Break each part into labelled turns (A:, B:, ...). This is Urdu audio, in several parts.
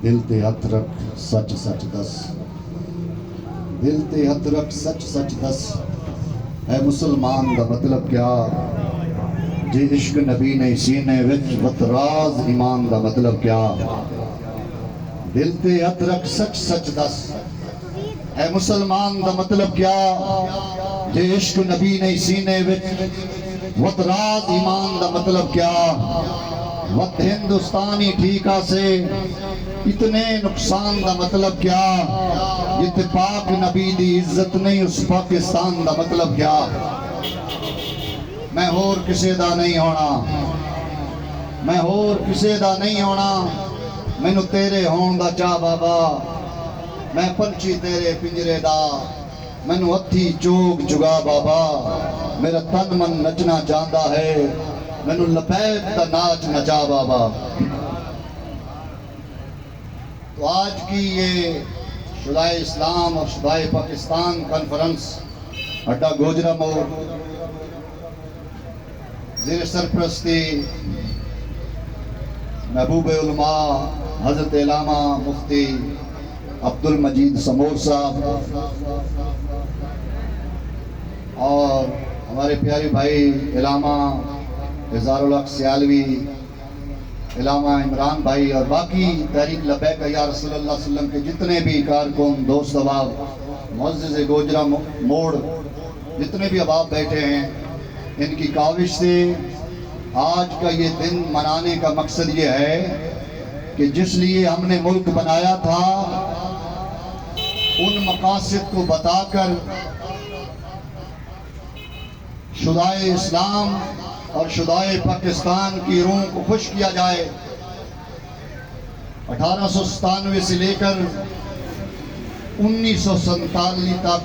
A: دل تے ہاتھ رکھ سچ سچ دس، دل تے ہاتھ رکھ سچ سچ دس، اے مسلمان دا مطلب کیا؟ جے عشق نبی نے سینے وچ وت راز ایمان دا مطلب کیا؟ دل تے ہاتھ رکھ سچ سچ دس، اے مسلمان دا مطلب کیا؟ جے عشق نبی نے سینے وچ وت راز ایمان دا مطلب کیا؟ وقت ہندوستانی ٹھیکا سے اتنے نقصان دا مطلب کیا؟ جتے پاک نبی دی عزت نہیں اس پاکستان دا مطلب کیا؟ میں ہور کسے دا نہیں ہونا، میں ہور کسے دا نہیں ہونا، مینوں تیرے ہون دا چاہ بابا، میں پنچھی تیرے پنجرے دا، مینوں ہتھی چوگ چگا بابا، میرا تن من نچنا چاہتا ہے، مینوں لپیٹ دا ناچ نچا بابا۔ تو آج کی یہ شدائے اسلام اور شدائے پاکستان کانفرنس اڈا گوجرا موڑ زیر سرپرستی محبوب علماء حضرت علامہ مفتی عبد المجید سمور صاحب اور ہمارے پیارے بھائی علامہ اظہار الحق سیالوی، علامہ عمران بھائی اور باقی تحریک لبیک یا رسول اللہ صلی اللہ علیہ وسلم کے جتنے بھی کارکن دوست احباب، معزز گوجرا موڑ جتنے بھی احباب بیٹھے ہیں، ان کی کاوش سے آج کا یہ دن منانے کا مقصد یہ ہے کہ جس لیے ہم نے ملک بنایا تھا ان مقاصد کو بتا کر شدائے اسلام اور شدائے پاکستان کی روح کو خوش کیا جائے۔ 1897 سے لے کر 1947 تک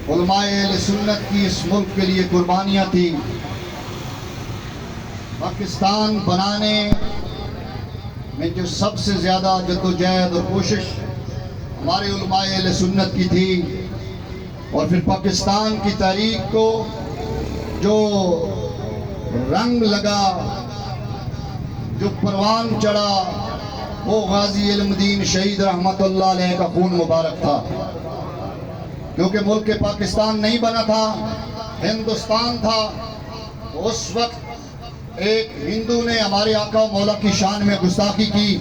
A: علماء اہل سنت کی اس ملک کے لیے قربانیاں تھیں۔ پاکستان بنانے میں جو سب سے زیادہ جدوجہد اور کوشش ہمارے علماء اہل سنت کی تھی، اور پھر پاکستان کی تاریخ کو جو رنگ لگا، جو پروان چڑھا، وہ غازی علم دین شہید رحمت اللہ علیہ کا خون مبارک تھا۔ کیونکہ ملک پاکستان نہیں بنا تھا، ہندوستان تھا۔ اس وقت ایک ہندو نے ہمارے آقا و مولا کی شان میں گستاخی کی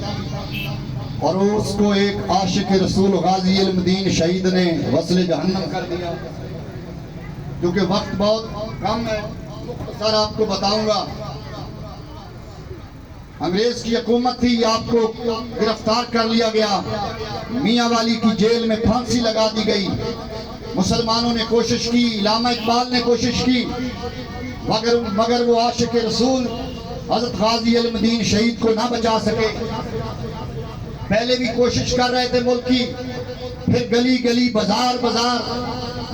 A: اور اس کو ایک عاشق رسول غازی علم دین شہید نے وصل جہنم کر دیا۔ کیونکہ وقت بہت کم ہے، مختصر آپ کو بتاؤں گا۔ انگریز کی حکومت تھی، آپ کو گرفتار کر لیا گیا، میاں والی کی جیل میں پھانسی لگا دی گئی۔ مسلمانوں نے کوشش کی، علامہ اقبال نے کوشش کی، مگر وہ عاشق رسول حضرت غازی علم دین شہید کو نہ بچا سکے۔ پہلے بھی کوشش کر رہے تھے ملک کی، پھر گلی گلی بازار بازار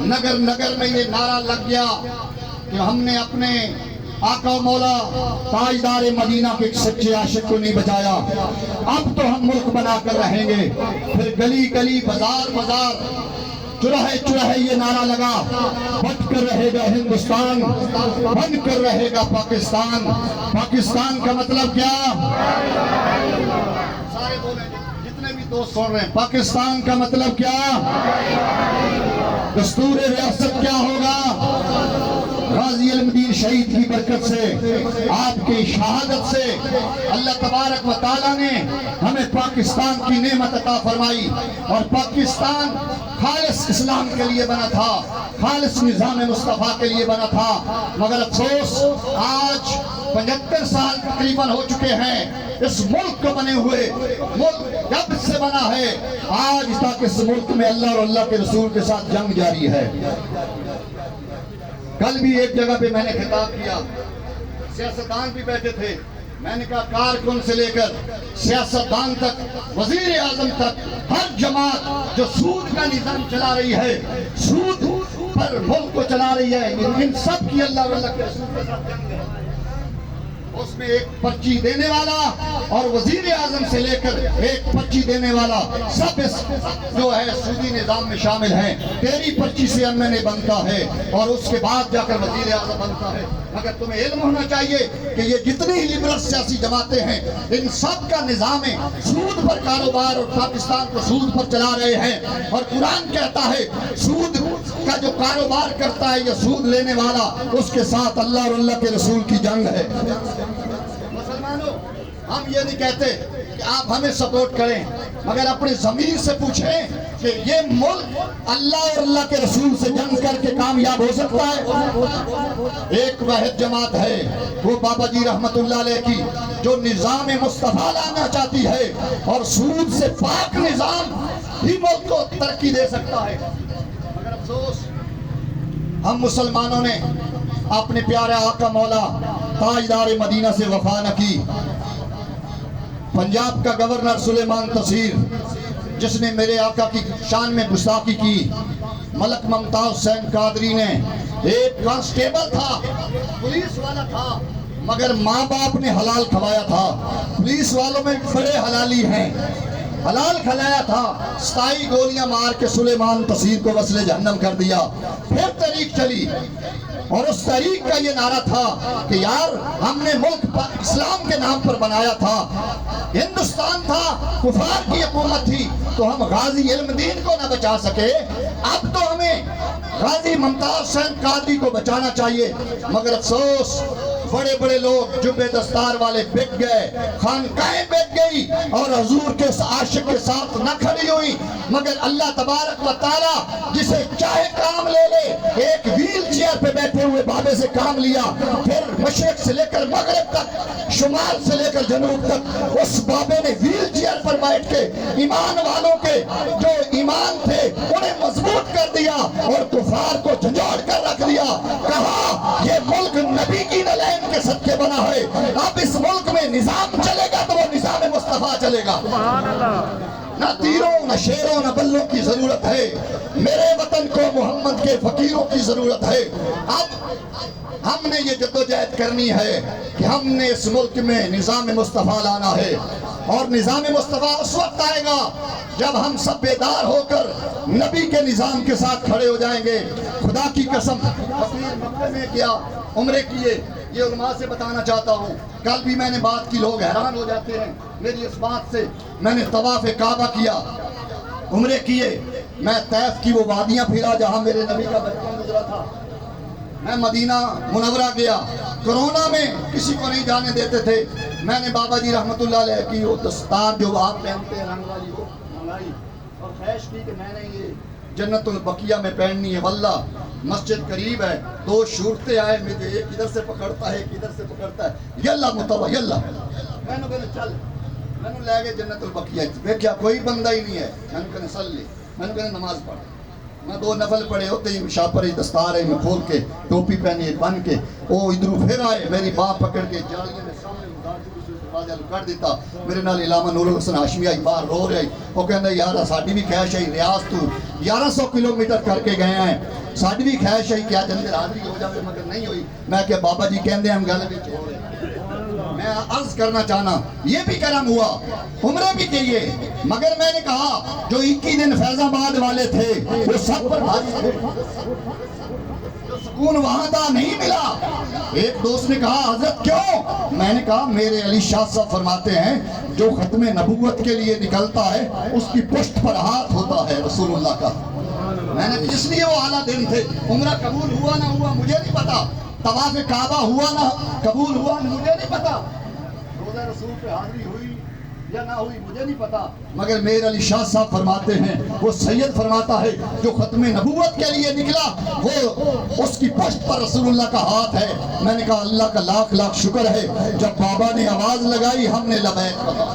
A: نگر نگر میں یہ نعرہ لگ گیا کہ ہم نے اپنے آقا و مولا تاجدار مدینہ کے ایک سچے عاشق کو نہیں بچایا، اب تو ہم ملک بنا کر رہیں گے۔ پھر گلی گلی بازار بازار چراہے چراہے یہ نعرہ لگا، بٹ کر رہے گا ہندوستان، بن کر رہے گا پاکستان۔ پاکستان کا مطلب کیا؟ سارے بولیں، جتنے بھی دوست سن رہے ہیں، پاکستان کا مطلب کیا؟ دستور ریاست کیا ہوگا؟ غازی علم دین شہید کی برکت سے، آپ کی شہادت سے اللہ تبارک و تعالیٰ نے ہمیں پاکستان کی نعمت عطا فرمائی، اور پاکستان خالص اسلام کے لیے بنا تھا، خالص نظام مصطفیٰ کے لیے بنا تھا۔ مگر افسوس آج 75 سال تقریباً ہو چکے ہیں اس ملک کو بنے ہوئے۔ ملک جب سے بنا ہے آج تک اس ملک میں اللہ اور اللہ کے رسول کے ساتھ جنگ جاری ہے۔ کل بھی ایک جگہ پہ میں نے خطاب کیا، سیاستدان بھی بیٹھے تھے، میں نے کہا کارکن سے لے کر سیاستدان تک، وزیر اعظم تک، ہر جماعت جو سود کا نظام چلا رہی ہے، سود پر ملک کو چلا رہی ہے، ان سب کی اللہ اور اللہ کے رسول کے ساتھ جنگ ہے۔ اس میں ایک پرچی دینے والا اور وزیر اعظم سے لے کر ایک پرچی دینے والا سب اس جو ہے سودی نظام میں شامل ہیں. تیری پرچی سے MNA بنتا ہے اور اس کے بعد جا کر وزیر اعظم بنتا ہے. مگر تمہیں علم ہونا چاہیے کہ یہ جتنی ہی لبرل سیاسی جماعتیں ہیں ان سب کا نظام سود پر کاروبار اور پاکستان کو سود پر چلا رہے ہیں. اور قرآن کہتا ہے سود کا جو کاروبار کرتا ہے یا سود لینے والا اس کے ساتھ اللہ اور اللہ کے رسول کی جنگ ہے. مسلمانوں ہم یہ نہیں کہتے کہ آپ ہمیں سپورٹ کریں مگر اپنے ضمیر سے پوچھیں کہ یہ ملک اللہ اور اللہ کے رسول سے جنگ کر کے کامیاب ہو سکتا ہے؟ ایک واحد جماعت ہے وہ بابا جی رحمت اللہ علیہ کی جو نظام مصطفیٰ لانا چاہتی ہے اور سود سے پاک نظام ہی ملک کو ترقی دے سکتا ہے. مگر افسوس ہم مسلمانوں نے اپنے پیارے آقا مولا تاجدار مدینہ سے وفا نہ کی. پنجاب کا گورنر سلیمان تصیر جس نے میرے آقا کی شان میں گستاخی کی، ملک ممتاز حسین قادری نے ایک کانسٹیبل تھا، پولیس والا تھا مگر ماں باپ نے حلال کھوایا تھا. پولیس والوں میں بڑے حلالی ہیں، حلال کھلایا تھا. 27 گولیاں مار کے سلیمان تصیر کو وصل جہنم کر دیا. پھر تحریک چلی اور اس تحریک کا یہ نعرہ تھا کہ یار ہم نے ملک اسلام کے نام پر بنایا تھا، ہندوستان تھا، کفار کی حکومت تھی تو ہم غازی علم دین کو نہ بچا سکے، اب تو ہمیں غازی ممتاز حسین قادری کو بچانا چاہیے. مگر افسوس بڑے بڑے لوگ جبے دستار والے بک گئے، خانقاہیں بک گئی اور حضور کے عاشق کے ساتھ نہ کھڑی ہوئی. مگر اللہ تبارک و تعالی جسے چاہے کام لے لے. ایک ویل چیئر پہ بیٹھے ہوئے بابے سے کام لیا، پھر مشرق سے لے کر مغرب تک، شمال سے لے کر جنوب تک اس بابے نے ویل چیئر پر بیٹھ کے ایمان والوں کے جو ایمان تھے انہیں مضبوط کر دیا اور کفار کو جھنجھوڑ کر رکھ دیا. کہا یہ ملک نبی کی نلین کے صدقے بنا ہے، اب اس ملک میں نظام چلے گا تو وہ نظام مصطفیٰ چلے گا. نہ تیروں نہ شیروں نہ بلوں کی ضرورت ہے، میرے وطن کو محمد کے فقیروں کی ضرورت ہے. اب ہم نے یہ جدوجہد کرنی ہے کہ ہم نے اس ملک میں نظام مصطفیٰ لانا ہے اور نظام مصطفیٰ اس وقت آئے گا جب ہم سب بیدار ہو کر نبی کے نظام کے ساتھ کھڑے ہو جائیں گے. خدا کی قسم فقیر مکہ میں کیا عمرے کیے، یہ علماء سے بتانا چاہتا ہوں. کل بھی میں نے بات کی، لوگ حیران ہو جاتے ہیں میری اس بات سے. میں نے طواف کعبہ کیا، عمرے کیے، میں طیف کی وہ وادیاں پھرا جہاں میرے نبی کا بچپن گزرا تھا. میں مدینہ منورہ گیا، کرونا میں کسی کو نہیں جانے دیتے تھے. میں نے بابا جی رحمت اللہ علیہ کی وہ دستار جو آپ پہنتے ہیں رنگ والی وہ منگائی اور خواہش کی کہ میں نے یہ جنت البقیہ میں پہننی ہے. واللہ مسجد قریب ہے، 2 شورتے آئے مجھے، ایک ادھر سے پکڑتا ہے ایک ادھر سے پکڑتا ہے. یلا متوہ یلا، میں نے کہا چل، میں نے لے گئے جنت البقیہ. دیکھا کوئی بندہ ہی نہیں ہے. میں نے کہا صلی، میں نے کہا نماز پڑھ. میں 2 نفل پڑے ہوتے ہی شاپر دستار ہے میں کھول کے ٹوپی پہنی بن کے وہ ادھر پھر آئے، میری باں پکڑ کے جالیے میں سامنے کر دیتا. میرے نال علامہ نور الحسن ہاشمی آئی باہر رو رہی. وہ کہنا یار ساڈی بھی خواہش ہے ریاض تو 1100 کلومیٹر کر کے گئے ہیں، ساڈی بھی خواہش ہے کیا جنت حاضری ہو جائے، مگر نہیں ہوئی. میں کہ بابا جی کہندے ہم گل وچ ہو رہے. میں عرض کرنا چاہنا یہ بھی کرم ہوا، عمرے بھی کیے، مگر میں نے کہا جو 21 دن فیض آباد والے تھے وہ سب پر بھاری سکون وہاں تھا نہیں ملا. ایک دوست نے کہا حضرت کیوں؟ میں نے کہا میرے علی شاہ صاحب فرماتے ہیں جو ختم نبوت کے لیے نکلتا ہے اس کی پشت پر ہاتھ ہوتا ہے رسول اللہ کا. میں نے اس لیے وہ اعلیٰ دن تھے. عمرہ قبول ہوا نہ ہوا مجھے نہیں پتا، طواف کعبہ ہوا نہ قبول ہوا مجھے نہیں پتا، روزہ رسول پہ حاضری ہوئی یا نہ ہوئی مجھے نہیں پتا، مگر میرے علی شاہ صاحب فرماتے ہیں وہ سید فرماتا ہے جو ختم نبوت کے لیے نکلا وہ اس کی پشت پر رسول اللہ کا ہاتھ ہے. میں نے کہا اللہ کا لاکھ لاکھ شکر ہے جب بابا نے آواز لگائی ہم نے لبیک کہا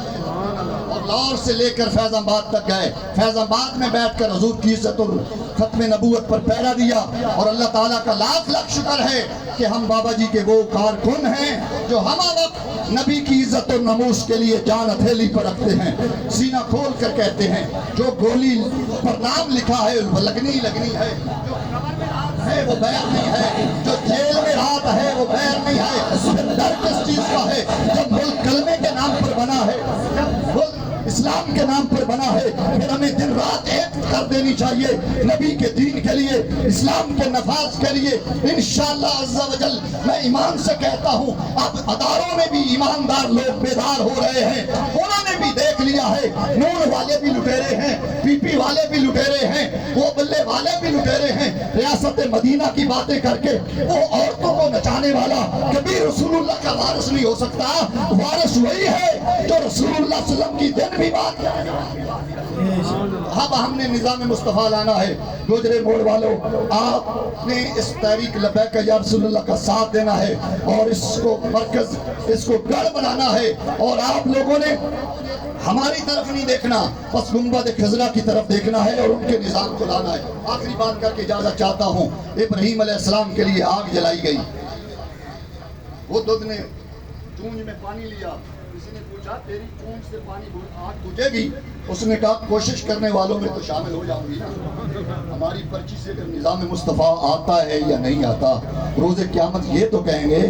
A: اور لاہور سے لے کر فیض آباد تک گئے. فیض آباد میں بیٹھ کر حضور کی عزت اور ختم نبوت پر پہرا دیا اور اللہ تعالیٰ کا لاکھ لاکھ شکر ہے کہ ہم بابا جی کے وہ کارکن ہیں جو ہمہ وقت نبی کی عزت اور ناموس کے لیے جان ہتھیلی پر رکھتے ہیں، سینہ کھول کر کہتے ہیں جو گولی پر نام لکھا ہے وہ لگنی لگنی ہے، جو قبر میں ہاتھ ہے وہ بیعت نہیں ہے، جو جیل میں خیرات ہے وہ خیر نہیں ہے، پھر ڈر کس چیز کا ہے؟ جب ملک کلمے کے نام پر بنا ہے، جب ملک اسلام کے نام پر بنا ہے، پھر ہمیں دن رات ایک کر دینی چاہیے نبی کے دین کے لیے، اسلام کے نفاذ کے لیے۔ انشاءاللہ عز و جل میں ایمان سے کہتا ہوں اب اداروں میں بھی ایماندار لوگ بیدار ہو رہے ہیں، انہوں نے بھی دیکھ لیا ہے نور والے بھی لٹیرے ہیں، پی پی والے بھی لٹیرے ہیں، وہ بلے والے بھی لٹیرے ہیں۔ ریاست مدینہ کی باتیں کر کے وہ عورتوں کو نچانے والا کبھی رسول اللہ کا وارث نہیں ہو سکتا۔ وارث وہی ہے جو رسول اللہ صلی اللہ علیہ وسلم کی دن بھی بات کرے گا۔ اب ہم نے نظام مصطفیٰ لانا ہے۔ گوجرے موڑ والوں، آپ نے اس تحریک لبیک یا رسول اللہ کا ساتھ دینا ہے اور اس کو مرکز، اس کو گڑھ بنانا ہے، اور آپ لوگوں نے ہماری طرف نہیں دیکھنا، بس گنبد خضرا کی طرف دیکھنا ہے اور ان کے نظام کو لانا ہے۔ آخری بات کر کے اجازت چاہتا ہوں، ابراہیم علیہ السلام کے لیے آگ جلائی گئی، وہ دودھ نے چونج میں پانی لیا، کسی نے پوچھا تیری چونج سے پانی آگ بجھے گی؟ اس نے کہا کوشش کرنے والوں میں تو شامل ہو جاؤں گی نا۔ ہماری پرچی سے اگر نظام مصطفیٰ آتا ہے یا نہیں آتا، روز قیامت یہ تو کہیں گے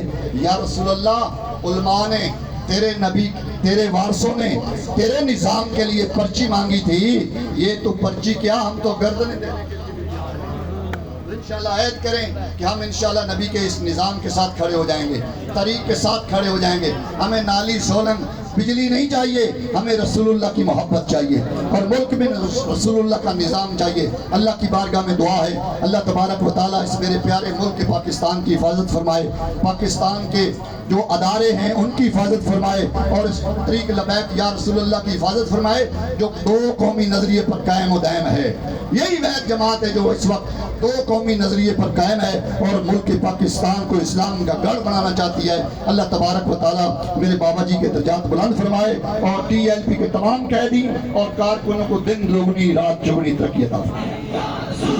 A: یا رسول اللہ علماء نے، تیرے نبی، تیرے وارثوں نے تیرے نظام کے لیے پرچی مانگی تھی، یہ تو پرچی کیا، ہم تو گردنیں دینے کے لیے انشاءاللہ عہد کریں کہ ہم انشاءاللہ نبی کے اس نظام کے ساتھ کھڑے ہو جائیں گے، طریق کے ساتھ کھڑے ہو جائیں گے۔ ہمیں نالی سولنگ بجلی نہیں چاہیے، ہمیں رسول اللہ کی محبت چاہیے اور ملک میں رسول اللہ کا نظام چاہیے۔ اللہ کی بارگاہ میں دعا ہے اللہ تبارک و تعالیٰ اس میرے پیارے ملک پاکستان کی حفاظت فرمائے، پاکستان کے جو ادارے ہیں ان کی حفاظت فرمائے، اور اس طریق لبیک یا رسول اللہ کی حفاظت فرمائے جو دو قومی نظریے پر قائم و دائم ہے۔ یہی وحدت جماعت ہے جو اس وقت دو قومی نظریے پر قائم ہے اور ملک پاکستان کو اسلام کا گڑھ بنانا چاہتی ہے۔ اللہ تبارک و تعالیٰ میرے بابا جی کے درجات بلند فرمائے اور ٹی ایل پی کے تمام قیدی اور کارکنوں کو دن دوگنی رات چگنی ترقی عطا فرمائے۔